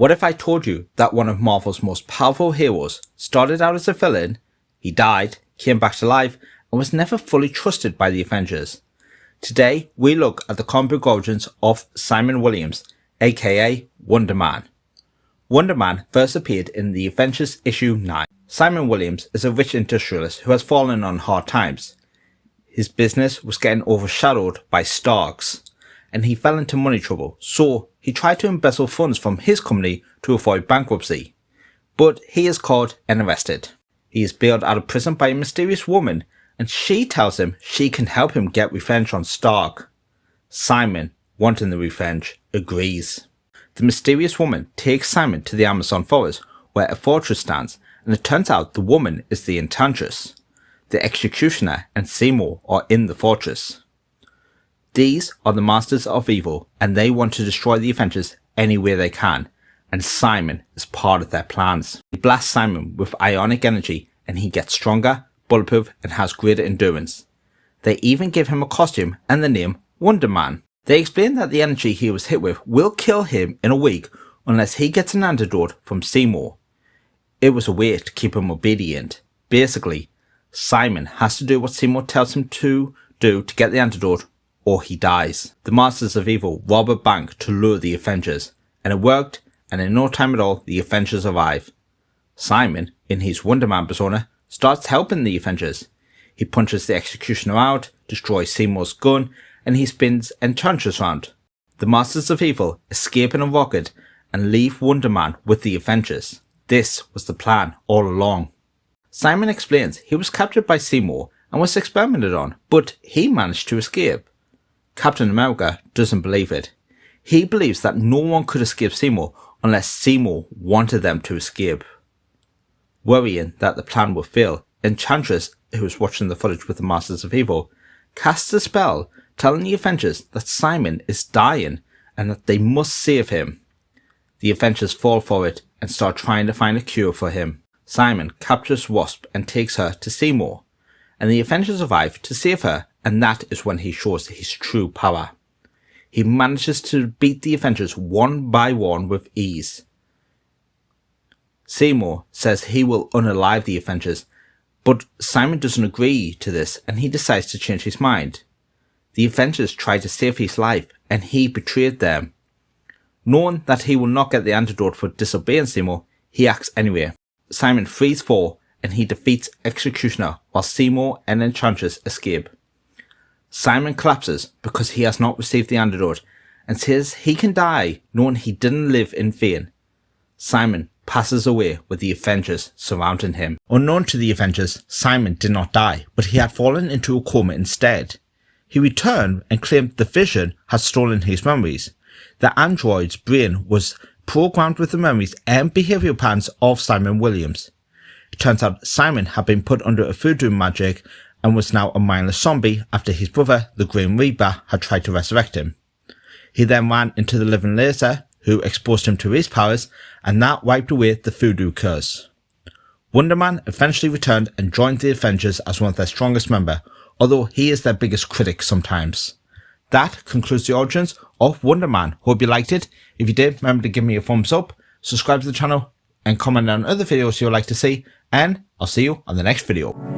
What if I told you that one of Marvel's most powerful heroes started out as a villain, he died, came back to life, and was never fully trusted by the Avengers? Today, we look at the comic book origins of Simon Williams, aka Wonder Man. Wonder Man first appeared in the Avengers issue 9. Simon Williams is a rich industrialist who has fallen on hard times. His business was getting overshadowed by Stark's, and he fell into money trouble, so he tried to embezzle funds from his company to avoid bankruptcy. But he is caught and arrested. He is bailed out of prison by a mysterious woman, and she tells him she can help him get revenge on Stark. Simon, wanting the revenge, agrees. The mysterious woman takes Simon to the Amazon forest, where a fortress stands, and it turns out the woman is the Enchantress. The Executioner and Zemo are in the fortress. These are the masters of evil, and they want to destroy the Avengers anywhere they can, and Simon is part of their plans. They blast Simon with ionic energy, and he gets stronger, bulletproof, and has greater endurance. They even give him a costume and the name Wonder Man. They explain that the energy he was hit with will kill him in a week unless he gets an antidote from Zemo. It was a way to keep him obedient. Basically, Simon has to do what Zemo tells him to do to get the antidote, or he dies. The Masters of Evil rob a bank to lure the Avengers, and it worked, and in no time at all the Avengers arrive. Simon, in his Wonder Man persona, starts helping the Avengers. He punches the Executioner out, destroys Zemo's gun, and he spins Enchantress round. The Masters of Evil escape in a rocket and leave Wonder Man with the Avengers. This was the plan all along. Simon explains he was captured by Zemo and was experimented on, but he managed to escape. Captain America doesn't believe it. He believes that no one could escape Zemo unless Zemo wanted them to escape. Worrying that the plan will fail, Enchantress, who was watching the footage with the Masters of Evil, casts a spell telling the Avengers that Simon is dying and that they must save him. The Avengers fall for it and start trying to find a cure for him. Simon captures Wasp and takes her to Zemo, and the Avengers arrive to save her, and that is when he shows his true power. He manages to beat the Avengers one by one with ease. Zemo says he will unalive the Avengers, but Simon doesn't agree to this and he decides to change his mind. The Avengers try to save his life and he betrayed them. Knowing that he will not get the antidote for disobeying Zemo, he acts anyway. Simon frees four and he defeats Executioner while Zemo and Enchantress escape. Simon collapses because he has not received the antidote and says he can die knowing he didn't live in vain. Simon passes away with the Avengers surrounding him. Unknown to the Avengers, Simon did not die, but he had fallen into a coma instead. He returned and claimed the Vision had stolen his memories. The android's brain was programmed with the memories and behavioural patterns of Simon Williams. It turns out Simon had been put under a voodoo magic and was now a mindless zombie after his brother, the Grim Reaper, had tried to resurrect him. He then ran into the living laser, who exposed him to his powers, and that wiped away the voodoo curse. Wonder Man eventually returned and joined the Avengers as one of their strongest members, although he is their biggest critic sometimes. That concludes the origins of Wonder Man. Hope you liked it. If you did, remember to give me a thumbs up, subscribe to the channel, and comment on other videos you would like to see, and I'll see you on the next video.